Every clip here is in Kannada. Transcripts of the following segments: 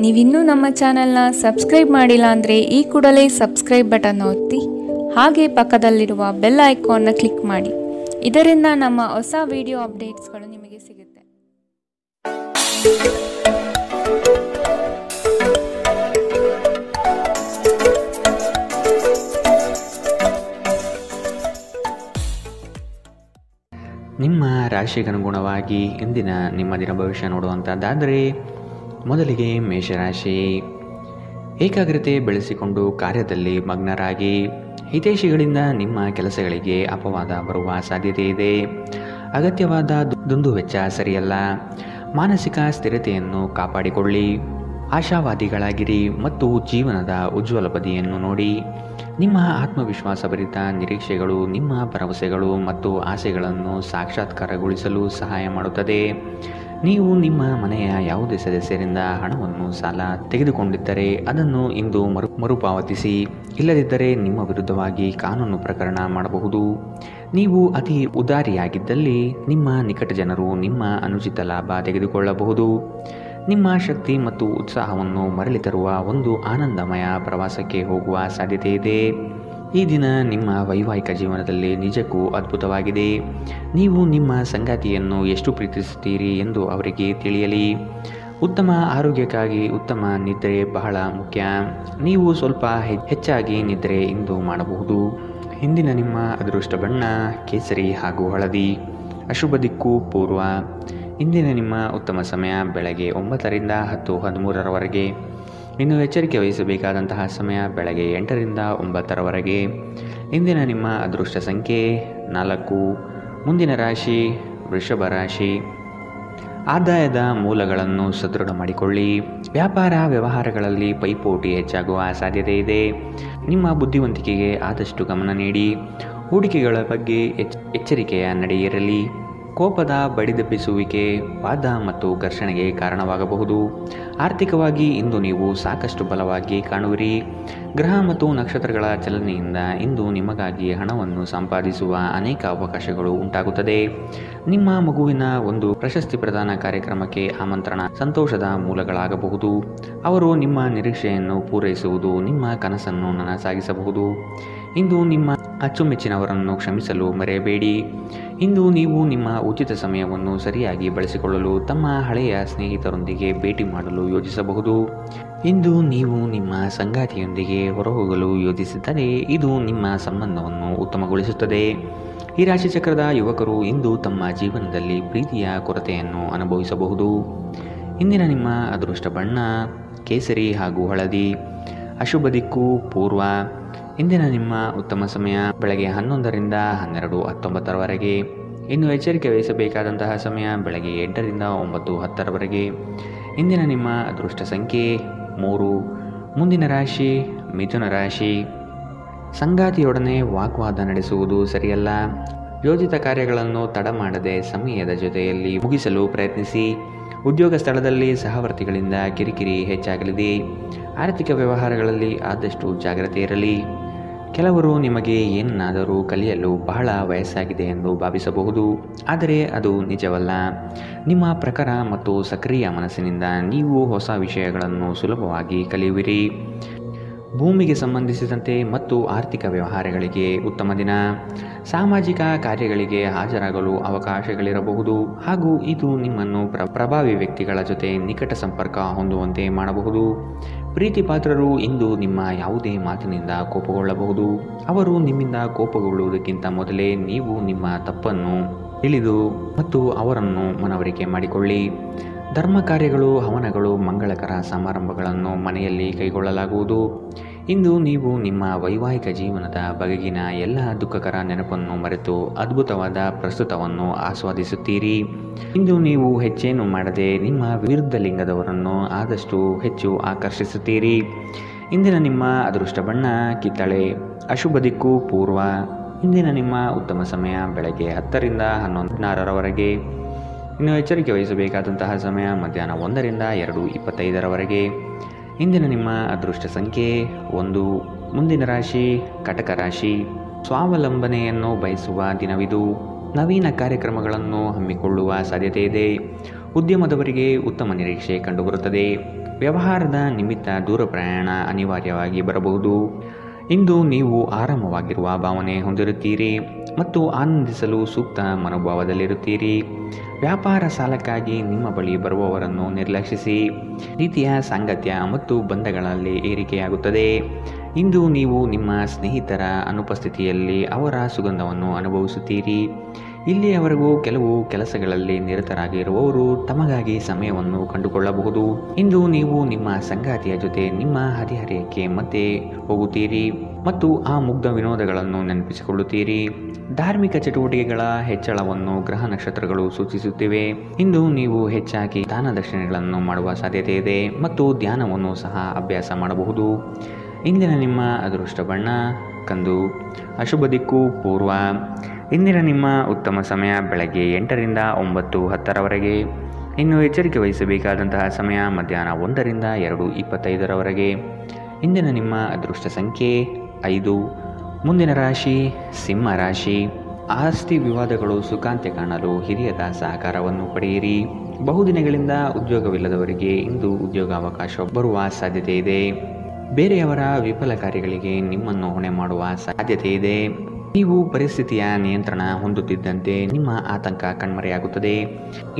ನೀವಿನ್ನೂ ನಮ್ಮ ಚಾನೆಲ್ನ ಸಬ್ಸ್ಕ್ರೈಬ್ ಮಾಡಿಲ್ಲ ಅಂದರೆ ಈ ಕೂಡಲೇ ಸಬ್ಸ್ಕ್ರೈಬ್ ಬಟನ್ ಒತ್ತಿ ಹಾಗೆ ಪಕ್ಕದಲ್ಲಿರುವ ಬೆಲ್ ಐಕಾನ್ನ ಕ್ಲಿಕ್ ಮಾಡಿ. ಇದರಿಂದ ನಮ್ಮ ಹೊಸ ವಿಡಿಯೋ ಅಪ್ಡೇಟ್ಸ್ಗಳು ನಿಮಗೆ ಸಿಗುತ್ತೆ. ನಿಮ್ಮ ರಾಶಿಗನುಗುಣವಾಗಿ ಇಂದಿನ ನಿಮ್ಮ ದಿನ ಭವಿಷ್ಯ ನೋಡುವಂಥದ್ದಾದರೆ, ಮೊದಲಿಗೆ ಮೇಷರಾಶಿ. ಏಕಾಗ್ರತೆ ಬೆಳೆಸಿಕೊಂಡು ಕಾರ್ಯದಲ್ಲಿ ಮಗ್ನರಾಗಿ. ಹಿತೈಷಿಗಳಿಂದ ನಿಮ್ಮ ಕೆಲಸಗಳಿಗೆ ಅಪವಾದ ಬರುವ ಸಾಧ್ಯತೆ ಇದೆ. ಅಗತ್ಯವಾದ ದುಂದುವೆಚ್ಚ ಸರಿಯಲ್ಲ. ಮಾನಸಿಕ ಸ್ಥಿರತೆಯನ್ನು ಕಾಪಾಡಿಕೊಳ್ಳಿ. ಆಶಾವಾದಿಗಳಾಗಿರಿ ಮತ್ತು ಜೀವನದ ಉಜ್ವಲ ಬದಿಯನ್ನು ನೋಡಿ. ನಿಮ್ಮ ಆತ್ಮವಿಶ್ವಾಸಭರಿತ ನಿರೀಕ್ಷೆಗಳು ನಿಮ್ಮ ಭರವಸೆಗಳು ಮತ್ತು ಆಸೆಗಳನ್ನು ಸಾಕ್ಷಾತ್ಕಾರಗೊಳಿಸಲು ಸಹಾಯ ಮಾಡುತ್ತದೆ. ನೀವು ನಿಮ್ಮ ಮನೆಯ ಯಾವುದೇ ಸದಸ್ಯರಿಂದ ಹಣವನ್ನು ಸಾಲ ತೆಗೆದುಕೊಂಡಿದ್ದರೆ ಅದನ್ನು ಇಂದು ಮರುಪಾವತಿಸಿ. ಇಲ್ಲದಿದ್ದರೆ ನಿಮ್ಮ ವಿರುದ್ಧವಾಗಿ ಕಾನೂನು ಪ್ರಕರಣ ಮಾಡಬಹುದು. ನೀವು ಅತಿ ಉದಾರಿಯಾಗಿದ್ದಲ್ಲಿ ನಿಮ್ಮ ನಿಕಟ ಜನರು ನಿಮ್ಮ ಅನುಚಿತ ಲಾಭ ತೆಗೆದುಕೊಳ್ಳಬಹುದು. ನಿಮ್ಮ ಶಕ್ತಿ ಮತ್ತು ಉತ್ಸಾಹವನ್ನು ಮರಳಿ ತರುವ ಒಂದು ಆನಂದಮಯ ಪ್ರವಾಸಕ್ಕೆ ಹೋಗುವ ಸಾಧ್ಯತೆ ಇದೆ. ಈ ದಿನ ನಿಮ್ಮ ವೈವಾಹಿಕ ಜೀವನದಲ್ಲಿ ನಿಜಕ್ಕೂ ಅದ್ಭುತವಾಗಿದೆ. ನೀವು ನಿಮ್ಮ ಸಂಗಾತಿಯನ್ನು ಎಷ್ಟು ಪ್ರೀತಿಸುತ್ತೀರಿ ಎಂದು ಅವರಿಗೆ ತಿಳಿಯಲಿ. ಉತ್ತಮ ಆರೋಗ್ಯಕ್ಕಾಗಿ ಉತ್ತಮ ನಿದ್ರೆ ಬಹಳ ಮುಖ್ಯ. ನೀವು ಸ್ವಲ್ಪ ಹೆಚ್ಚಾಗಿ ನಿದ್ರೆ ಇಂದು ಮಾಡಬಹುದು. ಇಂದಿನ ನಿಮ್ಮ ಅದೃಷ್ಟ ಬಣ್ಣ ಕೇಸರಿ ಹಾಗೂ ಹಳದಿ. ಅಶುಭ ದಿಕ್ಕು ಪೂರ್ವ. ಇಂದಿನ ನಿಮ್ಮ ಉತ್ತಮ ಸಮಯ ಬೆಳಗ್ಗೆ 9ರಿಂದ 10:13ರವರೆಗೆ. ಇನ್ನು ಎಚ್ಚರಿಕೆ ವಹಿಸಬೇಕಾದಂತಹ ಸಮಯ ಬೆಳಗ್ಗೆ 8ರಿಂದ 9ರವರೆಗೆ. ಇಂದಿನ ನಿಮ್ಮ ಅದೃಷ್ಟ ಸಂಖ್ಯೆ 4. ಮುಂದಿನ ರಾಶಿ ವೃಷಭ ರಾಶಿ. ಆದಾಯದ ಮೂಲಗಳನ್ನು ಸದೃಢ ಮಾಡಿಕೊಳ್ಳಿ. ವ್ಯಾಪಾರ ವ್ಯವಹಾರಗಳಲ್ಲಿ ಪೈಪೋಟಿ ಹೆಚ್ಚಾಗುವ ಸಾಧ್ಯತೆ ಇದೆ. ನಿಮ್ಮ ಬುದ್ಧಿವಂತಿಕೆಗೆ ಆದಷ್ಟು ಗಮನ ನೀಡಿ. ಹೂಡಿಕೆಗಳ ಬಗ್ಗೆ ಎಚ್ಚರಿಕೆಯ ನಡೆಯಿರಲಿ. ಕೋಪದ ಬಡಿದೆಬ್ಬಿಸುವಿಕೆ ವಾದ ಮತ್ತು ಘರ್ಷಣೆಗೆ ಕಾರಣವಾಗಬಹುದು. ಆರ್ಥಿಕವಾಗಿ ಇಂದು ನೀವು ಸಾಕಷ್ಟು ಬಲವಾಗಿ ಕಾಣುವಿರಿ. ಗ್ರಹ ಮತ್ತು ನಕ್ಷತ್ರಗಳ ಚಲನೆಯಿಂದ ಇಂದು ನಿಮಗಾಗಿ ಹಣವನ್ನು ಸಂಪಾದಿಸುವ ಅನೇಕ ಅವಕಾಶಗಳು ಉಂಟಾಗುತ್ತದೆ. ನಿಮ್ಮ ಮಗುವಿನ ಒಂದು ಪ್ರಶಸ್ತಿ ಪ್ರದಾನ ಕಾರ್ಯಕ್ರಮಕ್ಕೆ ಆಮಂತ್ರಣ ಸಂತೋಷದ ಮೂಲಗಳಾಗಬಹುದು. ಅವರು ನಿಮ್ಮ ನಿರೀಕ್ಷೆಯನ್ನು ಪೂರೈಸುವುದು ನಿಮ್ಮ ಕನಸನ್ನು ನನಸಾಗಿಸಬಹುದು. ಇಂದು ನಿಮ್ಮ ಅಚ್ಚುಮೆಚ್ಚಿನವರನ್ನು ಕ್ಷಮಿಸಲು ಮರೆಯಬೇಡಿ. ಇಂದು ನೀವು ನಿಮ್ಮ ಉಚಿತ ಸಮಯವನ್ನು ಸರಿಯಾಗಿ ಬಳಸಿಕೊಳ್ಳಲು ತಮ್ಮ ಹಳೆಯ ಸ್ನೇಹಿತರೊಂದಿಗೆ ಭೇಟಿ ಮಾಡಲು ಯೋಜಿಸಬಹುದು. ಇಂದು ನೀವು ನಿಮ್ಮ ಸಂಗಾತಿಯೊಂದಿಗೆ ಹೊರಹೋಗಲು ಯೋಜಿಸಿದ್ದರೆ ಇದು ನಿಮ್ಮ ಸಂಬಂಧವನ್ನು ಉತ್ತಮಗೊಳಿಸುತ್ತದೆ. ಈ ರಾಶಿಚಕ್ರದ ಯುವಕರು ಇಂದು ತಮ್ಮ ಜೀವನದಲ್ಲಿ ಪ್ರೀತಿಯ ಕೊರತೆಯನ್ನು ಅನುಭವಿಸಬಹುದು. ಇಂದಿನ ನಿಮ್ಮ ಅದೃಷ್ಟ ಬಣ್ಣ ಕೇಸರಿ ಹಾಗೂ ಹಳದಿ. ಅಶುಭ ದಿಕ್ಕು ಪೂರ್ವ. ಇಂದಿನ ನಿಮ್ಮ ಉತ್ತಮ ಸಮಯ ಬೆಳಗ್ಗೆ 11ರಿಂದ 12:19ರವರೆಗೆ. ಇನ್ನು ಎಚ್ಚರಿಕೆ ವಹಿಸಬೇಕಾದಂತಹ ಸಮಯ ಬೆಳಗ್ಗೆ 8ರಿಂದ 9:10ರವರೆಗೆ. ಇಂದಿನ ನಿಮ್ಮ ಅದೃಷ್ಟ ಸಂಖ್ಯೆ 3. ಮುಂದಿನ ರಾಶಿ ಮಿಥುನ ರಾಶಿ. ಸಂಗಾತಿಯೊಡನೆ ವಾಗ್ವಾದ ನಡೆಸುವುದು ಸರಿಯಲ್ಲ. ಯೋಜಿತ ಕಾರ್ಯಗಳನ್ನು ತಡ ಮಾಡದೆ ಸಮಯದ ಜೊತೆಯಲ್ಲಿ ಮುಗಿಸಲು ಪ್ರಯತ್ನಿಸಿ. ಉದ್ಯೋಗ ಸ್ಥಳದಲ್ಲಿ ಸಹವರ್ತಿಗಳಿಂದ ಕಿರಿಕಿರಿ ಹೆಚ್ಚಾಗಲಿದೆ. ಆರ್ಥಿಕ ವ್ಯವಹಾರಗಳಲ್ಲಿ ಆದಷ್ಟು ಜಾಗ್ರತೆ ಇರಲಿ. ಕೆಲವರು ನಿಮಗೆ ಏನನ್ನಾದರೂ ಕಲಿಯಲು ಬಹಳ ವಯಸ್ಸಾಗಿದೆ ಎಂದು ಭಾವಿಸಬಹುದು, ಆದರೆ ಅದು ನಿಜವಲ್ಲ. ನಿಮ್ಮ ಪ್ರಖರ ಮತ್ತು ಸಕ್ರಿಯ ಮನಸ್ಸಿನಿಂದ ನೀವು ಹೊಸ ವಿಷಯಗಳನ್ನು ಸುಲಭವಾಗಿ ಕಲಿಯುವಿರಿ. ಭೂಮಿಗೆ ಸಂಬಂಧಿಸಿದಂತೆ ಮತ್ತು ಆರ್ಥಿಕ ವ್ಯವಹಾರಗಳಿಗೆ ಉತ್ತಮ ದಿನ. ಸಾಮಾಜಿಕ ಕಾರ್ಯಗಳಿಗೆ ಹಾಜರಾಗಲು ಅವಕಾಶಗಳಿರಬಹುದು ಹಾಗೂ ಇದು ನಿಮ್ಮನ್ನು ಪ್ರಭಾವಿ ವ್ಯಕ್ತಿಗಳ ಜೊತೆ ನಿಕಟ ಸಂಪರ್ಕ ಹೊಂದುವಂತೆ ಮಾಡಬಹುದು. ಪ್ರೀತಿ ಪಾತ್ರರು ಇಂದು ನಿಮ್ಮ ಯಾವುದೇ ಮಾತಿನಿಂದ ಕೋಪಗೊಳ್ಳಬಹುದು. ಅವರು ನಿಮ್ಮಿಂದ ಕೋಪಗೊಳ್ಳುವುದಕ್ಕಿಂತ ಮೊದಲೇ ನೀವು ನಿಮ್ಮ ತಪ್ಪನ್ನು ತಿಳಿದು ಮತ್ತು ಅವರನ್ನು ಮನವರಿಕೆ ಮಾಡಿಕೊಳ್ಳಿ. ಧರ್ಮ ಕಾರ್ಯಗಳು ಹವನಗಳು ಮಂಗಳಕರ ಸಮಾರಂಭಗಳನ್ನು ಮನೆಯಲ್ಲಿ ಕೈಗೊಳ್ಳಲಾಗುವುದು. ಇಂದು ನೀವು ನಿಮ್ಮ ವೈವಾಹಿಕ ಜೀವನದ ಬಗೆಗಿನ ಎಲ್ಲ ದುಃಖಕರ ನೆನಪನ್ನು ಮರೆತು ಅದ್ಭುತವಾದ ಪ್ರಸ್ತುತವನ್ನು ಆಸ್ವಾದಿಸುತ್ತೀರಿ. ಇಂದು ನೀವು ಹೆಚ್ಚೇನು ಮಾಡದೆ ನಿಮ್ಮ ವಿರುದ್ಧ ಲಿಂಗದವರನ್ನು ಆದಷ್ಟು ಹೆಚ್ಚು ಆಕರ್ಷಿಸುತ್ತೀರಿ. ಇಂದಿನ ನಿಮ್ಮ ಅದೃಷ್ಟ ಬಣ್ಣ ಕಿತ್ತಳೆ. ಅಶುಭ ದಿಕ್ಕು ಪೂರ್ವ. ಇಂದಿನ ನಿಮ್ಮ ಉತ್ತಮ ಸಮಯ ಬೆಳಗ್ಗೆ 10ರಿಂದ 11:16ರವರೆಗೆ. ಇನ್ನು ಎಚ್ಚರಿಕೆ ವಹಿಸಬೇಕಾದಂತಹ ಸಮಯ ಮಧ್ಯಾಹ್ನ 1ರಿಂದ 2:25ರವರೆಗೆ. ಇಂದಿನ ನಿಮ್ಮ ಅದೃಷ್ಟ ಸಂಖ್ಯೆ 1. ಮುಂದಿನ ರಾಶಿ ಕಟಕ ರಾಶಿ. ಸ್ವಾವಲಂಬನೆಯನ್ನು ಬಯಸುವ ದಿನವಿದು. ನವೀನ ಕಾರ್ಯಕ್ರಮಗಳನ್ನು ಹಮ್ಮಿಕೊಳ್ಳುವ ಸಾಧ್ಯತೆ ಇದೆ. ಉದ್ಯಮದವರಿಗೆ ಉತ್ತಮ ನಿರೀಕ್ಷೆ ಕಂಡುಬರುತ್ತದೆ. ವ್ಯವಹಾರದ ನಿಮಿತ್ತ ದೂರ ಪ್ರಯಾಣ ಅನಿವಾರ್ಯವಾಗಿ ಬರಬಹುದು. ಇಂದು ನೀವು ಆರಾಮವಾಗಿರುವ ಭಾವನೆ ಹೊಂದಿರುತ್ತೀರಿ ಮತ್ತು ಆನಂದಿಸಲು ಸೂಕ್ತ ಮನೋಭಾವದಲ್ಲಿರುತ್ತೀರಿ. ವ್ಯಾಪಾರ ಸಾಲಕ್ಕಾಗಿ ನಿಮ್ಮ ಬಳಿ ಬರುವವರನ್ನು ನಿರ್ಲಕ್ಷಿಸಿ. ರೀತಿಯ ಸಾಂಗತ್ಯ ಮತ್ತು ಬಂಧಗಳಲ್ಲಿ ಏರಿಕೆಯಾಗುತ್ತದೆ. ಇಂದು ನೀವು ನಿಮ್ಮ ಸ್ನೇಹಿತರ ಅನುಪಸ್ಥಿತಿಯಲ್ಲಿ ಅವರ ಸುಗಂಧವನ್ನು ಅನುಭವಿಸುತ್ತೀರಿ. ಇಲ್ಲಿಯವರೆಗೂ ಕೆಲವು ಕೆಲಸಗಳಲ್ಲಿ ನಿರತರಾಗಿರುವವರು ತಮಗಾಗಿ ಸಮಯವನ್ನು ಕಂಡುಕೊಳ್ಳಬಹುದು. ಇಂದು ನೀವು ನಿಮ್ಮ ಸಂಗಾತಿಯ ಜೊತೆ ನಿಮ್ಮ ಹದಿಹರೆಯಕ್ಕೆ ಮತ್ತೆ ಹೋಗುತ್ತೀರಿ ಮತ್ತು ಆ ಮುಗ್ಧ ವಿನೋದಗಳನ್ನು ನೆನಪಿಸಿಕೊಳ್ಳುತ್ತೀರಿ. ಧಾರ್ಮಿಕ ಚಟುವಟಿಕೆಗಳ ಹೆಚ್ಚಳವನ್ನು ಗ್ರಹ ನಕ್ಷತ್ರಗಳು ಸೂಚಿಸುತ್ತಿವೆ. ಇಂದು ನೀವು ಹೆಚ್ಚಾಗಿ ದಾನ ದಕ್ಷಿಣೆಗಳನ್ನು ಮಾಡುವ ಸಾಧ್ಯತೆ ಇದೆ ಮತ್ತು ಧ್ಯಾನವನ್ನು ಸಹ ಅಭ್ಯಾಸ ಮಾಡಬಹುದು. ಇಂದಿನ ನಿಮ್ಮ ಅದೃಷ್ಟ ಬಣ್ಣ ಕಂದು. ಅಶುಭ ದಿಕ್ಕು ಪೂರ್ವ. ಇಂದಿನ ನಿಮ್ಮ ಉತ್ತಮ ಸಮಯ ಬೆಳಗ್ಗೆ 8ರಿಂದ 9:10ರವರೆಗೆ. ಇನ್ನು ಎಚ್ಚರಿಕೆ ವಹಿಸಬೇಕಾದಂತಹ ಸಮಯ ಮಧ್ಯಾಹ್ನ 1ರಿಂದ 2:25ರವರೆಗೆ. ಇಂದಿನ ನಿಮ್ಮ ಅದೃಷ್ಟ ಸಂಖ್ಯೆ 5. ಮುಂದಿನ ರಾಶಿ ಸಿಂಹ ರಾಶಿ. ಆಸ್ತಿ ವಿವಾದಗಳು ಸುಖಾಂತ್ಯ ಕಾಣಲು ಹಿರಿಯರ ಸಹಕಾರವನ್ನು ಪಡೆಯಿರಿ. ಬಹುದಿನಗಳಿಂದ ಉದ್ಯೋಗವಿಲ್ಲದವರಿಗೆ ಇಂದು ಉದ್ಯೋಗಾವಕಾಶ ಬರುವ ಸಾಧ್ಯತೆ ಇದೆ. ಬೇರೆಯವರ ವಿಫಲ ಕಾರ್ಯಗಳಿಗೆ ನಿಮ್ಮನ್ನು ಹೊಣೆ ಮಾಡುವ ಸಾಧ್ಯತೆ ಇದೆ. ನೀವು ಪರಿಸ್ಥಿತಿಯ ನಿಯಂತ್ರಣ ಹೊಂದುತ್ತಿದ್ದಂತೆ ನಿಮ್ಮ ಆತಂಕ ಕಣ್ಮರೆಯಾಗುತ್ತದೆ.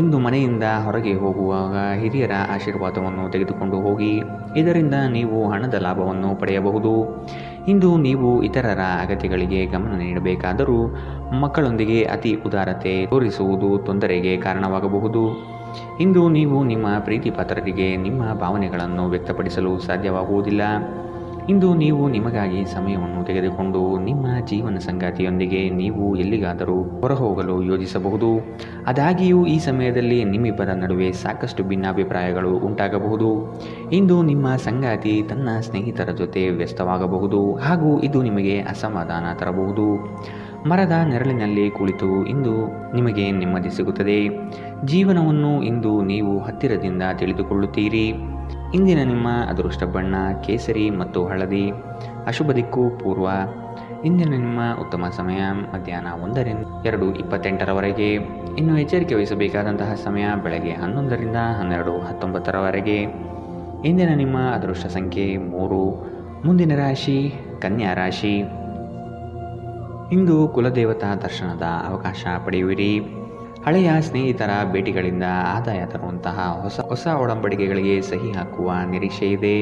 ಇಂದು ಮನೆಯಿಂದ ಹೊರಗೆ ಹೋಗುವಾಗ ಹಿರಿಯರ ಆಶೀರ್ವಾದವನ್ನು ತೆಗೆದುಕೊಂಡು ಹೋಗಿ. ಇದರಿಂದ ನೀವು ಹಣದ ಲಾಭವನ್ನು ಪಡೆಯಬಹುದು. ಇಂದು ನೀವು ಇತರರ ಅಗತ್ಯಗಳಿಗೆ ಗಮನ ನೀಡಬೇಕಾದರೂ ಮಕ್ಕಳೊಂದಿಗೆ ಅತಿ ಉದಾರತೆ ತೋರಿಸುವುದು ತೊಂದರೆಗೆ ಕಾರಣವಾಗಬಹುದು. ಇಂದು ನೀವು ನಿಮ್ಮ ಪ್ರೀತಿ ಪಾತ್ರರಿಗೆ ನಿಮ್ಮ ಭಾವನೆಗಳನ್ನು ವ್ಯಕ್ತಪಡಿಸಲು ಸಾಧ್ಯವಾಗುವುದಿಲ್ಲ. ಇಂದು ನೀವು ನಿಮಗಾಗಿ ಸಮಯವನ್ನು ತೆಗೆದುಕೊಂಡು ನಿಮ್ಮ ಜೀವನ ಸಂಗಾತಿಯೊಂದಿಗೆ ನೀವು ಎಲ್ಲಿಗಾದರೂ ಹೊರಹೋಗಲು ಯೋಜಿಸಬಹುದು. ಆದಾಗ್ಯೂ ಈ ಸಮಯದಲ್ಲಿ ನಿಮ್ಮಿಬ್ಬರ ನಡುವೆ ಸಾಕಷ್ಟು ಭಿನ್ನಾಭಿಪ್ರಾಯಗಳು ಉಂಟಾಗಬಹುದು. ಇಂದು ನಿಮ್ಮ ಸಂಗಾತಿ ತನ್ನ ಸ್ನೇಹಿತರ ಜೊತೆ ವ್ಯಸ್ತವಾಗಬಹುದು ಹಾಗೂ ಇದು ನಿಮಗೆ ಅಸಮಾಧಾನ ತರಬಹುದು. ಮರದ ನೆರಳಿನಲ್ಲಿ ಕುಳಿತು ಇಂದು ನಿಮಗೆ ನೆಮ್ಮದಿ ಸಿಗುತ್ತದೆ. ಜೀವನವನ್ನು ಇಂದು ನೀವು ಹತ್ತಿರದಿಂದ ತಿಳಿದುಕೊಳ್ಳುತ್ತೀರಿ. ಇಂದಿನ ನಿಮ್ಮ ಅದೃಷ್ಟ ಬಣ್ಣ ಕೇಸರಿ ಮತ್ತು ಹಳದಿ. ಅಶುಭ ದಿಕ್ಕು ಪೂರ್ವ. ಇಂದಿನ ನಿಮ್ಮ ಉತ್ತಮ ಸಮಯ ಮಧ್ಯಾಹ್ನ 1ರಿಂದ 2:28ರವರೆಗೆ. ಇನ್ನು ಎಚ್ಚರಿಕೆ ವಹಿಸಬೇಕಾದಂತಹ ಸಮಯ ಬೆಳಗ್ಗೆ 11ರಿಂದ 12:19ರವರೆಗೆ. ಇಂದಿನ ನಿಮ್ಮ ಅದೃಷ್ಟ ಸಂಖ್ಯೆ 3. ಮುಂದಿನ ರಾಶಿ ಕನ್ಯಾ ರಾಶಿ. ಇಂದು ಕುಲದೇವತಾ ದರ್ಶನದ ಅವಕಾಶ ಪಡೆಯುವಿರಿ. ಹಳೆಯ ಸ್ನೇಹಿತರ ಭೇಟಿಗಳಿಂದ ಆದಾಯ ತರುವಂತಹ ಹೊಸ ಒಡಂಬಡಿಕೆಗಳಿಗೆ ಸಹಿ ಹಾಕುವ ನಿರೀಕ್ಷೆ ಇದೆ.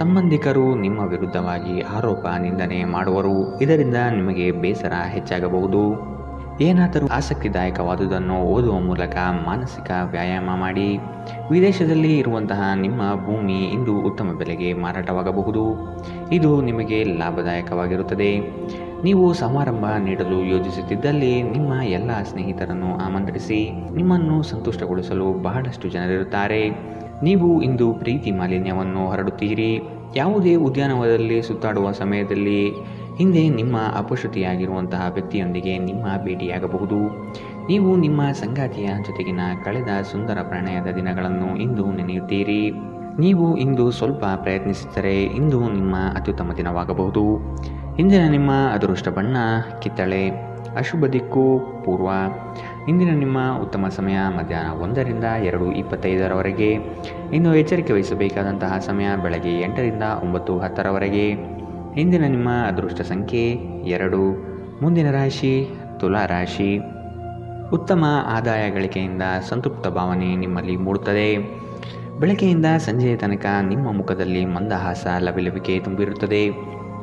ಸಂಬಂಧಿಕರು ನಿಮ್ಮ ವಿರುದ್ಧವಾಗಿ ಆರೋಪ ನಿಂದನೆ ಮಾಡುವರು. ಇದರಿಂದ ನಿಮಗೆ ಬೇಸರ ಹೆಚ್ಚಾಗಬಹುದು. ಏನಾದರೂ ಆಸಕ್ತಿದಾಯಕವಾದುದನ್ನು ಓದುವ ಮೂಲಕ ಮಾನಸಿಕ ವ್ಯಾಯಾಮ ಮಾಡಿ. ವಿದೇಶದಲ್ಲಿ ಇರುವಂತಹ ನಿಮ್ಮ ಭೂಮಿ ಇಂದು ಉತ್ತಮ ಬೆಲೆಗೆ ಮಾರಾಟವಾಗಬಹುದು. ಇದು ನಿಮಗೆ ಲಾಭದಾಯಕವಾಗಿರುತ್ತದೆ. ನೀವು ಸಮಾರಂಭ ನೀಡಲು ಯೋಜಿಸುತ್ತಿದ್ದಲ್ಲಿ ನಿಮ್ಮ ಎಲ್ಲ ಸ್ನೇಹಿತರನ್ನು ಆಮಂತ್ರಿಸಿ. ನಿಮ್ಮನ್ನು ಸಂತುಷ್ಟಗೊಳಿಸಲು ಬಹಳಷ್ಟು ಜನರಿರುತ್ತಾರೆ. ನೀವು ಇಂದು ಪ್ರೀತಿ ಮಾಲಿನ್ಯವನ್ನು ಹರಡುತ್ತೀರಿ. ಯಾವುದೇ ಉದ್ಯಾನವನದಲ್ಲಿ ಸುತ್ತಾಡುವ ಸಮಯದಲ್ಲಿ ಹಿಂದೆ ನಿಮ್ಮ ಅಪಶ್ರುತಿಯಾಗಿರುವಂತಹ ವ್ಯಕ್ತಿಯೊಂದಿಗೆ ನಿಮ್ಮ ಭೇಟಿಯಾಗಬಹುದು. ನೀವು ನಿಮ್ಮ ಸಂಗಾತಿಯ ಜೊತೆಗಿನ ಕಳೆದ ಸುಂದರ ಪ್ರಣಯದ ದಿನಗಳನ್ನು ಇಂದು ನೆನೆಯುತ್ತೀರಿ. ನೀವು ಇಂದು ಸ್ವಲ್ಪ ಪ್ರಯತ್ನಿಸಿದರೆ ಇಂದು ನಿಮ್ಮ ಅತ್ಯುತ್ತಮ ದಿನವಾಗಬಹುದು. ಇಂದಿನ ನಿಮ್ಮ ಅದೃಷ್ಟ ಬಣ್ಣ ಕಿತ್ತಳೆ. ಅಶುಭ ದಿಕ್ಕು ಪೂರ್ವ. ಇಂದಿನ ನಿಮ್ಮ ಉತ್ತಮ ಸಮಯ ಮಧ್ಯಾಹ್ನ 1ರಿಂದ 2:25ರವರೆಗೆ. ಇನ್ನು ಎಚ್ಚರಿಕೆ ವಹಿಸಬೇಕಾದಂತಹ ಸಮಯ ಬೆಳಗ್ಗೆ 8ರಿಂದ 9:10ರವರೆಗೆ. ಇಂದಿನ ನಿಮ್ಮ ಅದೃಷ್ಟ ಸಂಖ್ಯೆ 2. ಮುಂದಿನ ರಾಶಿ ತುಲಾ ರಾಶಿ. ಉತ್ತಮ ಆದಾಯ ಗಳಿಕೆಯಿಂದ ಸಂತೃಪ್ತ ಭಾವನೆ ನಿಮ್ಮಲ್ಲಿ ಮೂಡುತ್ತದೆ. ಬೆಳಗ್ಗೆಯಿಂದ ಸಂಜೆಯ ತನಕ ನಿಮ್ಮ ಮುಖದಲ್ಲಿ ಮಂದಹಾಸ ಲವಲವಿಕೆ ತುಂಬಿರುತ್ತದೆ.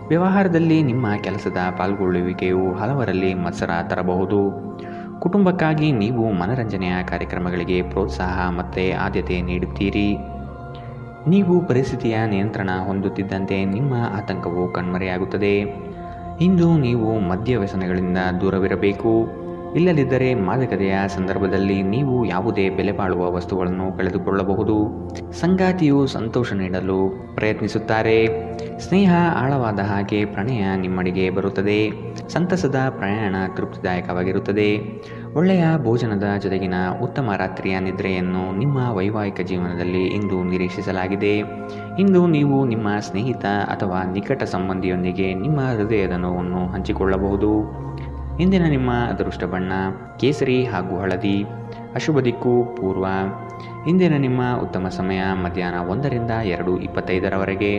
ವ್ಯವಹಾರದಲ್ಲಿ ನಿಮ್ಮ ಕೆಲಸದ ಪಾಲ್ಗೊಳ್ಳುವಿಕೆಯು ಹಲವರಲ್ಲಿ ಮತ್ಸರ ತರಬಹುದು. ಕುಟುಂಬಕ್ಕಾಗಿ ನೀವು ಮನರಂಜನೆಯ ಕಾರ್ಯಕ್ರಮಗಳಿಗೆ ಪ್ರೋತ್ಸಾಹ ಮತ್ತು ಆದ್ಯತೆ ನೀಡುತ್ತೀರಿ. ನೀವು ಪರಿಸ್ಥಿತಿಯ ನಿಯಂತ್ರಣ ಹೊಂದುತ್ತಿದ್ದಂತೆ ನಿಮ್ಮ ಆತಂಕವು ಕಣ್ಮರೆಯಾಗುತ್ತದೆ. ಇಂದು ನೀವು ಮದ್ಯ ವ್ಯಸನಗಳಿಂದ ದೂರವಿರಬೇಕು. ಇಲ್ಲದಿದ್ದರೆ ಮಾದಕತೆಯ ಸಂದರ್ಭದಲ್ಲಿ ನೀವು ಯಾವುದೇ ಬೆಲೆ ಬಾಳುವ ವಸ್ತುಗಳನ್ನು ಕಳೆದುಕೊಳ್ಳಬಹುದು. ಸಂಗಾತಿಯು ಸಂತೋಷ ನೀಡಲು ಪ್ರಯತ್ನಿಸುತ್ತಾರೆ. ಸ್ನೇಹ ಆಳವಾದ ಹಾಗೆ ಪ್ರಣಯ ನಿಮ್ಮಡಿಗೆ ಬರುತ್ತದೆ. ಸಂತಸದ ಪ್ರಯಾಣ ತೃಪ್ತಿದಾಯಕವಾಗಿರುತ್ತದೆ. ಒಳ್ಳೆಯ ಭೋಜನದ ಜೊತೆಗಿನ ಉತ್ತಮ ರಾತ್ರಿಯ ನಿದ್ರೆಯನ್ನು ನಿಮ್ಮ ವೈವಾಹಿಕ ಜೀವನದಲ್ಲಿ ಇಂದು ನಿರೀಕ್ಷಿಸಲಾಗಿದೆ. ಇಂದು ನೀವು ನಿಮ್ಮ ಸ್ನೇಹಿತ ಅಥವಾ ನಿಕಟ ಸಂಬಂಧಿಯೊಂದಿಗೆ ನಿಮ್ಮ ಹೃದಯದ ನೋವನ್ನು ಹಂಚಿಕೊಳ್ಳಬಹುದು. ಇಂದಿನ ನಿಮ್ಮ ಅದೃಷ್ಟ ಬಣ್ಣ ಕೇಸರಿ ಹಾಗೂ ಹಳದಿ. ಅಶುಭ ದಿಕ್ಕು ಪೂರ್ವ. ಇಂದಿನ ನಿಮ್ಮ ಉತ್ತಮ ಸಮಯ ಮಧ್ಯಾಹ್ನ 1ರಿಂದ 2:25ರವರೆಗೆ.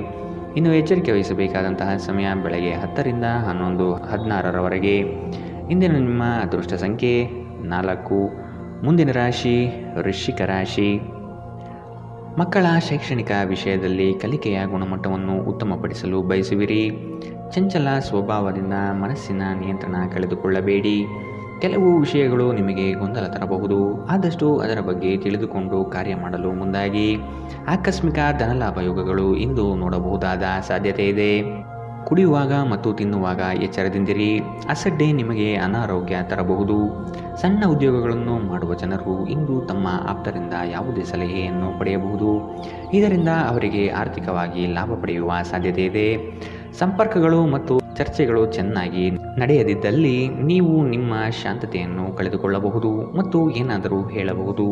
ಇನ್ನು ಎಚ್ಚರಿಕೆ ವಹಿಸಬೇಕಾದಂತಹ ಸಮಯ ಬೆಳಗ್ಗೆ 10ರಿಂದ 11:16ರವರೆಗೆ. ಇಂದಿನ ನಿಮ್ಮ ಅದೃಷ್ಟ ಸಂಖ್ಯೆ 4. ಮುಂದಿನ ರಾಶಿ ವೃಶ್ಚಿಕ ರಾಶಿ. ಮಕ್ಕಳ ಶೈಕ್ಷಣಿಕ ವಿಷಯದಲ್ಲಿ ಕಲಿಕೆಯ ಗುಣಮಟ್ಟವನ್ನು ಉತ್ತಮಪಡಿಸಲು ಬಯಸುವಿರಿ. ಚಂಚಲ ಸ್ವಭಾವದಿಂದ ಮನಸ್ಸಿನ ನಿಯಂತ್ರಣ ಕಳೆದುಕೊಳ್ಳಬೇಡಿ. ಕೆಲವು ವಿಷಯಗಳು ನಿಮಗೆ ಗೊಂದಲ ತರಬಹುದು. ಆದಷ್ಟು ಅದರ ಬಗ್ಗೆ ತಿಳಿದುಕೊಂಡು ಕಾರ್ಯ ಮಾಡಲು ಮುಂದಾಗಿ. ಆಕಸ್ಮಿಕ ಧನಲಾಭ ಯೋಗಗಳು ಇಂದು ನೋಡಬಹುದಾದ ಸಾಧ್ಯತೆ ಇದೆ. ಕುಡಿಯುವಾಗ ಮತ್ತು ತಿನ್ನುವಾಗ ಎಚ್ಚರದಿಂದಿರಿ. ಅಸಡ್ಡೆ ನಿಮಗೆ ಅನಾರೋಗ್ಯ ತರಬಹುದು. ಸಣ್ಣ ಉದ್ಯೋಗಗಳನ್ನು ಮಾಡುವ ಜನರು ಇಂದು ತಮ್ಮ ಆಪ್ತರಿಂದ ಯಾವುದೇ ಸಲಹೆಯನ್ನು ಪಡೆಯಬಹುದು. ಇದರಿಂದ ಅವರಿಗೆ ಆರ್ಥಿಕವಾಗಿ ಲಾಭ ಪಡೆಯುವ ಸಾಧ್ಯತೆ ಇದೆ. ಸಂಪರ್ಕಗಳು ಮತ್ತು ಚರ್ಚೆಗಳು ಚೆನ್ನಾಗಿ ನಡೆಯದಿದ್ದಲ್ಲಿ ನೀವು ನಿಮ್ಮ ಶಾಂತತೆಯನ್ನು ಕಳೆದುಕೊಳ್ಳಬಹುದು ಮತ್ತು ಏನಾದರೂ ಹೇಳಬಹುದು.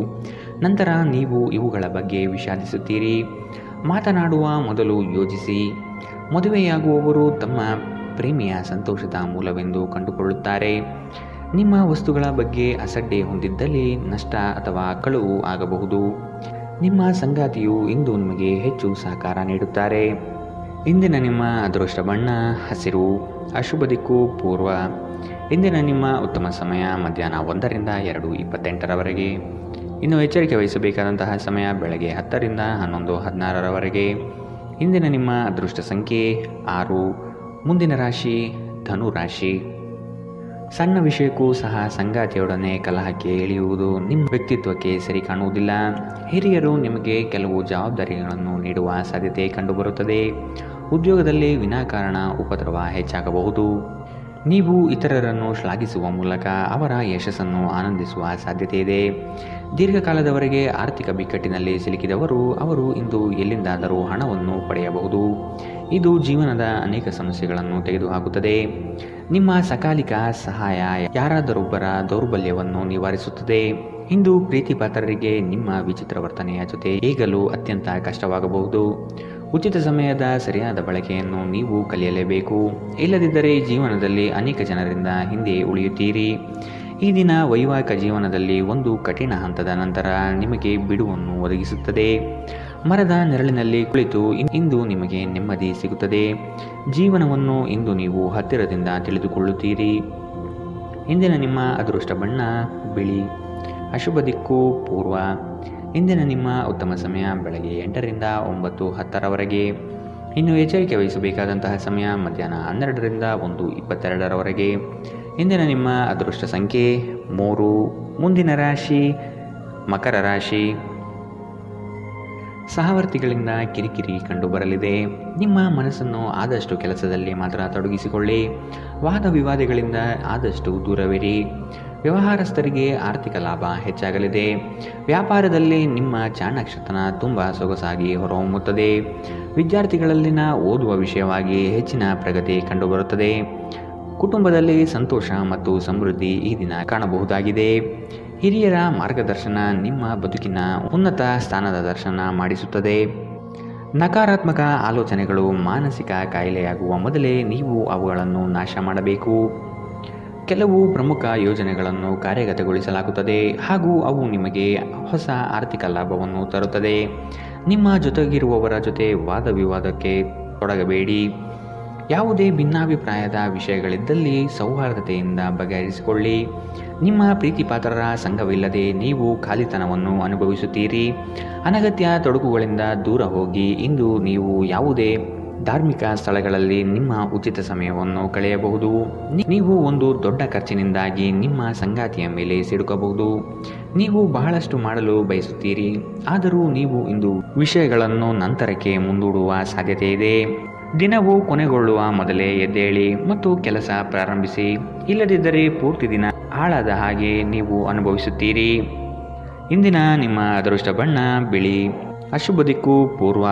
ನಂತರ ನೀವು ಇವುಗಳ ಬಗ್ಗೆ ವಿಷಾದಿಸುತ್ತೀರಿ. ಮಾತನಾಡುವ ಮೊದಲು ಯೋಚಿಸಿ. ಮದುವೆಯಾಗುವವರು ತಮ್ಮ ಪ್ರೇಮಿಯ ಸಂತೋಷದ ಮೂಲವೆಂದು ಕಂಡುಕೊಳ್ಳುತ್ತಾರೆ. ನಿಮ್ಮ ವಸ್ತುಗಳ ಬಗ್ಗೆ ಅಸಡ್ಡೆ ಹೊಂದಿದ್ದಲ್ಲಿ ನಷ್ಟ ಅಥವಾ ಕಳುವು ಆಗಬಹುದು. ನಿಮ್ಮ ಸಂಗಾತಿಯು ಇಂದು ನಿಮಗೆ ಹೆಚ್ಚು ಸಹಕಾರ ನೀಡುತ್ತಾರೆ. ಇಂದಿನ ನಿಮ್ಮ ಅದೃಷ್ಟ ಬಣ್ಣ ಹಸಿರು. ಅಶುಭ ದಿಕ್ಕು ಪೂರ್ವ. ಇಂದಿನ ನಿಮ್ಮ ಉತ್ತಮ ಸಮಯ ಮಧ್ಯಾಹ್ನ 1ರಿಂದ 2:28ರವರೆಗೆ. ಇನ್ನು ಎಚ್ಚರಿಕೆ ವಹಿಸಬೇಕಾದಂತಹ ಸಮಯ ಬೆಳಗ್ಗೆ 10ರಿಂದ 11:16ರವರೆಗೆ. ಇಂದಿನ ನಿಮ್ಮ ಅದೃಷ್ಟ ಸಂಖ್ಯೆ 6. ಮುಂದಿನ ರಾಶಿ ಧನು ರಾಶಿ. ಸಣ್ಣ ವಿಷಯಕ್ಕೂ ಸಹ ಸಂಗಾತಿಯೊಡನೆ ಕಲಹಕ್ಕೆ ಇಳಿಯುವುದು ನಿಮ್ಮ ವ್ಯಕ್ತಿತ್ವಕ್ಕೆ ಸರಿ ಕಾಣುವುದಿಲ್ಲ. ಹಿರಿಯರು ನಿಮಗೆ ಕೆಲವು ಜವಾಬ್ದಾರಿಗಳನ್ನು ನೀಡುವ ಸಾಧ್ಯತೆ ಕಂಡುಬರುತ್ತದೆ. ಉದ್ಯೋಗದಲ್ಲಿ ವಿನಾಕಾರಣ ಉಪದ್ರವ ಹೆಚ್ಚಾಗಬಹುದು. ನೀವು ಇತರರನ್ನು ಶ್ಲಾಘಿಸುವ ಮೂಲಕ ಅವರ ಯಶಸ್ಸನ್ನು ಆನಂದಿಸುವ ಸಾಧ್ಯತೆ ಇದೆ. ದೀರ್ಘಕಾಲದವರೆಗೆ ಆರ್ಥಿಕ ಬಿಕ್ಕಟ್ಟಿನಲ್ಲಿ ಸಿಲುಕಿದವರು ಅವರು ಇಂದು ಎಲ್ಲಿಂದಾದರೂ ಹಣವನ್ನು ಪಡೆಯಬಹುದು. ಇದು ಜೀವನದ ಅನೇಕ ಸಮಸ್ಯೆಗಳನ್ನು ತೆಗೆದುಹಾಕುತ್ತದೆ. ನಿಮ್ಮ ಸಕಾಲಿಕ ಸಹಾಯ ಯಾರಾದರೊಬ್ಬರ ದೌರ್ಬಲ್ಯವನ್ನು ನಿವಾರಿಸುತ್ತದೆ. ಇಂದು ಪ್ರೀತಿಪಾತ್ರರಿಗೆ ನಿಮ್ಮ ವಿಚಿತ್ರ ವರ್ತನೆಯ ಜೊತೆ ಈಗಲೂ ಅತ್ಯಂತ ಕಷ್ಟವಾಗಬಹುದು. ಉಚಿತ ಸಮಯದ ಸರಿಯಾದ ಬಳಕೆಯನ್ನು ನೀವು ಕಲಿಯಲೇಬೇಕು. ಇಲ್ಲದಿದ್ದರೆ ಜೀವನದಲ್ಲಿ ಅನೇಕ ಜನರಿಂದ ಹಿಂದೆ ಉಳಿಯುತ್ತೀರಿ. ಈ ದಿನ ವೈವಾಹಿಕ ಜೀವನದಲ್ಲಿ ಒಂದು ಕಠಿಣ ಹಂತದ ನಂತರ ನಿಮಗೆ ಬಿಡುವನ್ನು ಒದಗಿಸುತ್ತದೆ. ಮರದ ನೆರಳಿನಲ್ಲಿ ಕುಳಿತು ಇಂದು ನಿಮಗೆ ನೆಮ್ಮದಿ ಸಿಗುತ್ತದೆ. ಜೀವನವನ್ನು ಇಂದು ನೀವು ಹತ್ತಿರದಿಂದ ತಿಳಿದುಕೊಳ್ಳುತ್ತೀರಿ. ಇಂದಿನ ನಿಮ್ಮ ಅದೃಷ್ಟ ಬಣ್ಣ ಬಿಳಿ. ಅಶುಭ ದಿಕ್ಕು ಪೂರ್ವ. ಇಂದಿನ ನಿಮ್ಮ ಉತ್ತಮ ಸಮಯ ಬೆಳಗ್ಗೆ 8ರಿಂದ 9:10ರವರೆಗೆ. ಇನ್ನು ಎಚ್ಚರಿಕೆ ವಹಿಸಬೇಕಾದಂತಹ ಸಮಯ ಮಧ್ಯಾಹ್ನ 12ರಿಂದ 1:22ರವರೆಗೆ. ಇಂದಿನ ನಿಮ್ಮ ಅದೃಷ್ಟ ಸಂಖ್ಯೆ 3. ಮುಂದಿನ ರಾಶಿ ಮಕರ ರಾಶಿ. ಸಹವರ್ತಿಗಳಿಂದ ಕಿರಿಕಿರಿ ಕಂಡುಬರಲಿದೆ. ನಿಮ್ಮ ಮನಸ್ಸನ್ನು ಆದಷ್ಟು ಕೆಲಸದಲ್ಲಿ ಮಾತ್ರ ತೊಡಗಿಸಿಕೊಳ್ಳಿ. ವಾದ ವಿವಾದಗಳಿಂದ ಆದಷ್ಟು ದೂರವಿರಿ. ವ್ಯವಹಾರಸ್ಥರಿಗೆ ಆರ್ಥಿಕ ಲಾಭ ಹೆಚ್ಚಾಗಲಿದೆ. ವ್ಯಾಪಾರದಲ್ಲಿ ನಿಮ್ಮ ಚಾಣಾಕ್ಷತನ ತುಂಬ ಸೊಗಸಾಗಿ ಹೊರಹೊಮ್ಮುತ್ತದೆ. ವಿದ್ಯಾರ್ಥಿಗಳಲ್ಲಿನ ಓದುವ ವಿಷಯವಾಗಿ ಹೆಚ್ಚಿನ ಪ್ರಗತಿ ಕಂಡುಬರುತ್ತದೆ. ಕುಟುಂಬದಲ್ಲಿ ಸಂತೋಷ ಮತ್ತು ಸಮೃದ್ಧಿ ಈ ದಿನ ಕಾಣಬಹುದಾಗಿದೆ. ಹಿರಿಯರ ಮಾರ್ಗದರ್ಶನ ನಿಮ್ಮ ಬದುಕಿನ ಉನ್ನತ ಸ್ಥಾನದ ದರ್ಶನ ಮಾಡಿಸುತ್ತದೆ. ನಕಾರಾತ್ಮಕ ಆಲೋಚನೆಗಳು ಮಾನಸಿಕ ಕಾಯಿಲೆಯಾಗುವ ಮೊದಲೇ ನೀವು ಅವುಗಳನ್ನು ನಾಶ ಮಾಡಬೇಕು. ಕೆಲವು ಪ್ರಮುಖ ಯೋಜನೆಗಳನ್ನು ಕಾರ್ಯಗತಗೊಳಿಸಲಾಗುತ್ತದೆ ಹಾಗೂ ಅವು ನಿಮಗೆ ಹೊಸ ಆರ್ಥಿಕ ಲಾಭವನ್ನು ತರುತ್ತದೆ. ನಿಮ್ಮ ಜೊತೆಗಿರುವವರ ಜೊತೆ ವಾದ ವಿವಾದಕ್ಕೆ ತೊಡಗಬೇಡಿ. ಯಾವುದೇ ಭಿನ್ನಾಭಿಪ್ರಾಯದ ವಿಷಯಗಳಿದ್ದಲ್ಲಿ ಸೌಹಾರ್ದತೆಯಿಂದ ಬಗೆಹರಿಸಿಕೊಳ್ಳಿ. ನಿಮ್ಮ ಪ್ರೀತಿಪಾತ್ರರ ಸಂಘವಿಲ್ಲದೆ ನೀವು ಖಾಲಿತನವನ್ನು ಅನುಭವಿಸುತ್ತೀರಿ. ಅನಗತ್ಯ ತೊಡಕುಗಳಿಂದ ದೂರ ಹೋಗಿ. ಇಂದು ನೀವು ಯಾವುದೇ ಧಾರ್ಮಿಕ ಸ್ಥಳಗಳಲ್ಲಿ ನಿಮ್ಮ ಉಚಿತ ಸಮಯವನ್ನು ಕಳೆಯಬಹುದು. ನೀವು ಒಂದು ದೊಡ್ಡ ಖರ್ಚಿನಿಂದಾಗಿ ನಿಮ್ಮ ಸಂಗಾತಿಯ ಮೇಲೆ ಸಿಡುಕಬಹುದು. ನೀವು ಬಹಳಷ್ಟು ಮಾಡಲು ಬಯಸುತ್ತೀರಿ, ಆದರೂ ನೀವು ಇಂದು ವಿಷಯಗಳನ್ನು ನಂತರಕ್ಕೆ ಮುಂದೂಡುವ ಸಾಧ್ಯತೆ ಇದೆ. ದಿನವು ಕೊನೆಗೊಳ್ಳುವ ಮೊದಲೇ ಎದ್ದೇಳಿ ಮತ್ತು ಕೆಲಸ ಪ್ರಾರಂಭಿಸಿ. ಇಲ್ಲದಿದ್ದರೆ ಪೂರ್ತಿ ದಿನ ಹಾಳಾದ ಹಾಗೆ ನೀವು ಅನುಭವಿಸುತ್ತೀರಿ. ಇಂದಿನ ನಿಮ್ಮ ಅದೃಷ್ಟ ಬಣ್ಣ ಬಿಳಿ. ಅಶುಭ ದಿಕ್ಕು ಪೂರ್ವ.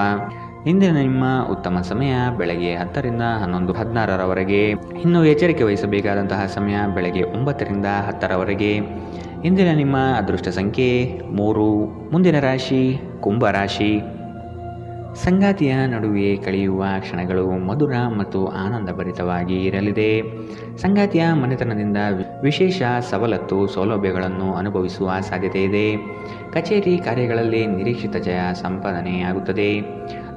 ಇಂದಿನ ನಿಮ್ಮ ಉತ್ತಮ ಸಮಯ ಬೆಳಗ್ಗೆ 10ರಿಂದ 11:16ರವರೆಗೆ. ಇನ್ನು ಎಚ್ಚರಿಕೆ ವಹಿಸಬೇಕಾದಂತಹ ಸಮಯ ಬೆಳಗ್ಗೆ 9ರಿಂದ 10ರವರೆಗೆ. ಇಂದಿನ ನಿಮ್ಮ ಅದೃಷ್ಟ ಸಂಖ್ಯೆ 3. ಮುಂದಿನ ರಾಶಿ ಕುಂಭರಾಶಿ. ಸಂಗಾತಿಯ ನಡುವೆ ಕಳೆಯುವ ಕ್ಷಣಗಳು ಮಧುರ ಮತ್ತು ಆನಂದಭರಿತವಾಗಿ ಇರಲಿದೆ. ಸಂಗಾತಿಯ ಮನೆತನದಿಂದ ವಿಶೇಷ ಸವಲತ್ತು ಸೌಲಭ್ಯಗಳನ್ನು ಅನುಭವಿಸುವ ಸಾಧ್ಯತೆ ಇದೆ. ಕಚೇರಿ ಕಾರ್ಯಗಳಲ್ಲಿ ನಿರೀಕ್ಷಿತ ಜಯ ಸಂಪಾದನೆಯಾಗುತ್ತದೆ.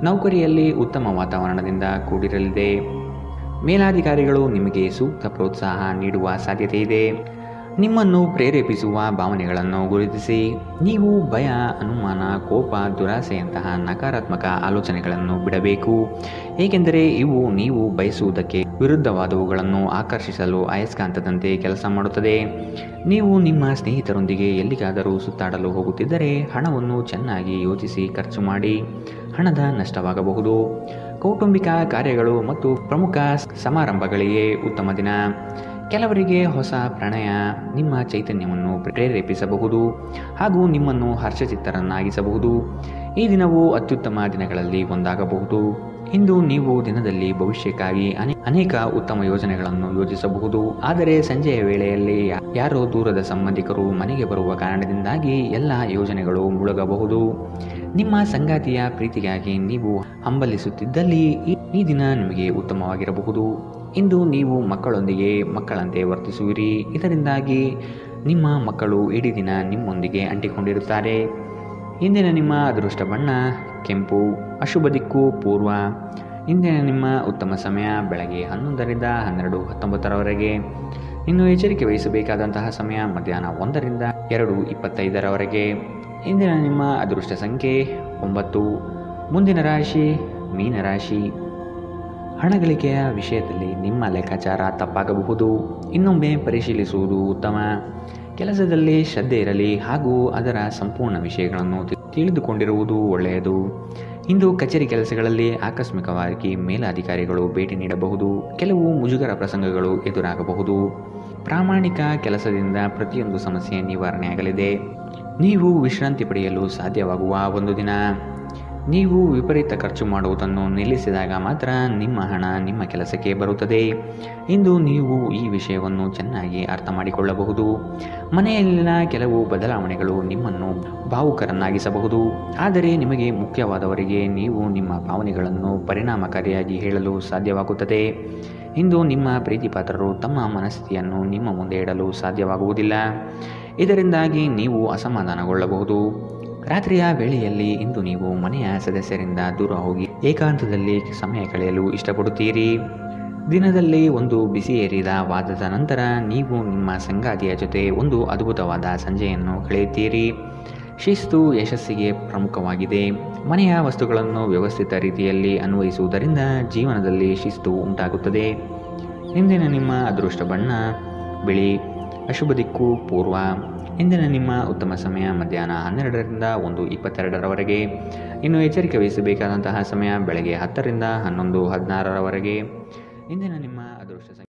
ನೌಕರಿಯಲ್ಲಿ ಉತ್ತಮ ವಾತಾವರಣದಿಂದ ಕೂಡಿರಲಿದೆ. ಮೇಲಾಧಿಕಾರಿಗಳು ನಿಮಗೆ ಸೂಕ್ತ ಪ್ರೋತ್ಸಾಹ ನೀಡುವ ಸಾಧ್ಯತೆ ಇದೆ. ನಿಮ್ಮನ್ನು ಪ್ರೇರೇಪಿಸುವ ಭಾವನೆಗಳನ್ನು ಗುರುತಿಸಿ. ನೀವು ಭಯ, ಅನುಮಾನ, ಕೋಪ, ದುರಾಸೆಯಂತಹ ನಕಾರಾತ್ಮಕ ಆಲೋಚನೆಗಳನ್ನು ಬಿಡಬೇಕು. ಏಕೆಂದರೆ ಇವು ನೀವು ಬಯಸುವುದಕ್ಕೆ ವಿರುದ್ಧವಾದವುಗಳನ್ನು ಆಕರ್ಷಿಸಲು ಅಯಸ್ಕಾಂತದಂತೆ ಕೆಲಸ ಮಾಡುತ್ತದೆ. ನೀವು ನಿಮ್ಮ ಸ್ನೇಹಿತರೊಂದಿಗೆ ಎಲ್ಲಿಗಾದರೂ ಸುತ್ತಾಡಲು ಹೋಗುತ್ತಿದ್ದರೆ ಹಣವನ್ನು ಚೆನ್ನಾಗಿ ಯೋಚಿಸಿ ಖರ್ಚು ಮಾಡಿ. ಹಣದ ನಷ್ಟವಾಗಬಹುದು. ಕೌಟುಂಬಿಕ ಕಾರ್ಯಗಳು ಮತ್ತು ಪ್ರಮುಖ ಸಮಾರಂಭಗಳಿಗೆ ಉತ್ತಮ ದಿನ. ಕೆಲವರಿಗೆ ಹೊಸ ಪ್ರಣಯ ನಿಮ್ಮ ಚೈತನ್ಯವನ್ನು ಪ್ರೇರೇಪಿಸಬಹುದು ಹಾಗೂ ನಿಮ್ಮನ್ನು ಹರ್ಷಚಿತ್ತರನ್ನಾಗಿಸಬಹುದು. ಈ ದಿನವು ಅತ್ಯುತ್ತಮ ದಿನಗಳಲ್ಲಿ ಒಂದಾಗಬಹುದು. ಇಂದು ನೀವು ದಿನದಲ್ಲಿ ಭವಿಷ್ಯಕ್ಕಾಗಿ ಅನೇಕ ಉತ್ತಮ ಯೋಜನೆಗಳನ್ನು ಯೋಜಿಸಬಹುದು. ಆದರೆ ಸಂಜೆಯ ವೇಳೆಯಲ್ಲಿ ಯಾರೋ ದೂರದ ಸಂಬಂಧಿಕರು ಮನೆಗೆ ಬರುವ ಕಾರಣದಿಂದಾಗಿ ಎಲ್ಲ ಯೋಜನೆಗಳು ಮುಳುಗಬಹುದು. ನಿಮ್ಮ ಸಂಗಾತಿಯ ಪ್ರೀತಿಗಾಗಿ ನೀವು ಹಂಬಲಿಸುತ್ತಿದ್ದಲ್ಲಿ ಈ ದಿನ ನಿಮಗೆ ಉತ್ತಮವಾಗಿರಬಹುದು. ಇಂದು ನೀವು ಮಕ್ಕಳೊಂದಿಗೆ ಮಕ್ಕಳಂತೆ ವರ್ತಿಸುವಿರಿ. ಇದರಿಂದಾಗಿ ನಿಮ್ಮ ಮಕ್ಕಳು ಇಡೀ ದಿನ ನಿಮ್ಮೊಂದಿಗೆ ಅಂಟಿಕೊಂಡಿರುತ್ತಾರೆ. ಇಂದಿನ ನಿಮ್ಮ ಅದೃಷ್ಟ ಬಣ್ಣ ಕೆಂಪು. ಅಶುಭ ದಿಕ್ಕು ಪೂರ್ವ. ಇಂದಿನ ನಿಮ್ಮ ಉತ್ತಮ ಸಮಯ ಬೆಳಗ್ಗೆ 11ರಿಂದ 12:19 ಇನ್ನು ಎಚ್ಚರಿಕೆ ವಹಿಸಬೇಕಾದಂತಹ ಸಮಯ ಮಧ್ಯಾಹ್ನ 1ರಿಂದ 2:25 ಇಂದಿನ ನಿಮ್ಮ ಅದೃಷ್ಟ ಸಂಖ್ಯೆ 9. ಮುಂದಿನ ರಾಶಿ ಮೀನರಾಶಿ. ಹಣಗಳಿಕೆಯ ವಿಷಯದಲ್ಲಿ ನಿಮ್ಮ ಲೆಕ್ಕಾಚಾರ ತಪ್ಪಾಗಬಹುದು. ಇನ್ನೊಮ್ಮೆ ಪರಿಶೀಲಿಸುವುದು ಉತ್ತಮ. ಕೆಲಸದಲ್ಲಿ ಶ್ರದ್ಧೆ ಇರಲಿ ಹಾಗೂ ಅದರ ಸಂಪೂರ್ಣ ವಿಷಯಗಳನ್ನು ತಿಳಿದುಕೊಂಡಿರುವುದು ಒಳ್ಳೆಯದು. ಇಂದು ಕಚೇರಿ ಕೆಲಸಗಳಲ್ಲಿ ಆಕಸ್ಮಿಕವಾಗಿ ಮೇಲಾಧಿಕಾರಿಗಳು ಭೇಟಿ ನೀಡಬಹುದು. ಕೆಲವು ಮುಜುಗರ ಪ್ರಸಂಗಗಳು ಎದುರಾಗಬಹುದು. ಪ್ರಾಮಾಣಿಕ ಕೆಲಸದಿಂದ ಪ್ರತಿಯೊಂದು ಸಮಸ್ಯೆ ನಿವಾರಣೆಯಾಗಲಿದೆ. ನೀವು ವಿಶ್ರಾಂತಿ ಪಡೆಯಲು ಸಾಧ್ಯವಾಗುವ ಒಂದು ದಿನ. ನೀವು ವಿಪರೀತ ಖರ್ಚು ಮಾಡುವುದನ್ನು ನಿಲ್ಲಿಸಿದಾಗ ಮಾತ್ರ ನಿಮ್ಮ ಹಣ ನಿಮ್ಮ ಕೆಲಸಕ್ಕೆ ಬರುತ್ತದೆ. ಇಂದು ನೀವು ಈ ವಿಷಯವನ್ನು ಚೆನ್ನಾಗಿ ಅರ್ಥ ಮಾಡಿಕೊಳ್ಳಬಹುದು. ಮನೆಯಲ್ಲಿನ ಕೆಲವು ಬದಲಾವಣೆಗಳು ನಿಮ್ಮನ್ನು ಭಾವುಕರನ್ನಾಗಿಸಬಹುದು. ಆದರೆ ನಿಮಗೆ ಮುಖ್ಯವಾದವರಿಗೆ ನೀವು ನಿಮ್ಮ ಭಾವನೆಗಳನ್ನು ಪರಿಣಾಮಕಾರಿಯಾಗಿ ಹೇಳಲು ಸಾಧ್ಯವಾಗುತ್ತದೆ. ಇಂದು ನಿಮ್ಮ ಪ್ರೀತಿಪಾತ್ರರು ತಮ್ಮ ಮನಸ್ಥಿತಿಯನ್ನು ನಿಮ್ಮ ಮುಂದೆ ಇಡಲು ಸಾಧ್ಯವಾಗುವುದಿಲ್ಲ. ಇದರಿಂದಾಗಿ ನೀವು ಅಸಮಾಧಾನಗೊಳ್ಳಬಹುದು. ರಾತ್ರಿಯ ವೇಳೆಯಲ್ಲಿ ಇಂದು ನೀವು ಮನೆಯ ಸದಸ್ಯರಿಂದ ದೂರ ಹೋಗಿ ಏಕಾಂತದಲ್ಲಿ ಸಮಯ ಕಳೆಯಲು ಇಷ್ಟಪಡುತ್ತೀರಿ. ದಿನದಲ್ಲಿ ಒಂದು ಬಿಸಿಯೇರಿದ ವಾದದ ನಂತರ ನೀವು ನಿಮ್ಮ ಸಂಗಾತಿಯ ಜೊತೆ ಒಂದು ಅದ್ಭುತವಾದ ಸಂಜೆಯನ್ನು ಕಳೆಯುತ್ತೀರಿ. ಶಿಸ್ತು ಯಶಸ್ಸಿಗೆ ಪ್ರಮುಖವಾಗಿದೆ. ಮನೆಯ ವಸ್ತುಗಳನ್ನು ವ್ಯವಸ್ಥಿತ ರೀತಿಯಲ್ಲಿ ಅನ್ವಯಿಸುವುದರಿಂದ ಜೀವನದಲ್ಲಿ ಶಿಸ್ತು ಉಂಟಾಗುತ್ತದೆ. ಇಂದಿನ ನಿಮ್ಮ ಅದೃಷ್ಟ ಬಣ್ಣ ಬಿಳಿ. ಅಶುಭ ದಿಕ್ಕು ಪೂರ್ವ. ಇಂದಿನ ನಿಮ್ಮ ಉತ್ತಮ ಸಮಯ ಮಧ್ಯಾಹ್ನ 12ರಿಂದ 1:22 ಇನ್ನು ಎಚ್ಚರಿಕೆ ವಹಿಸಬೇಕಾದಂತಹ ಸಮಯ ಬೆಳಗ್ಗೆ 10ರಿಂದ 11:16 ಇಂದಿನ ನಿಮ್ಮ ಅದೃಷ್ಟ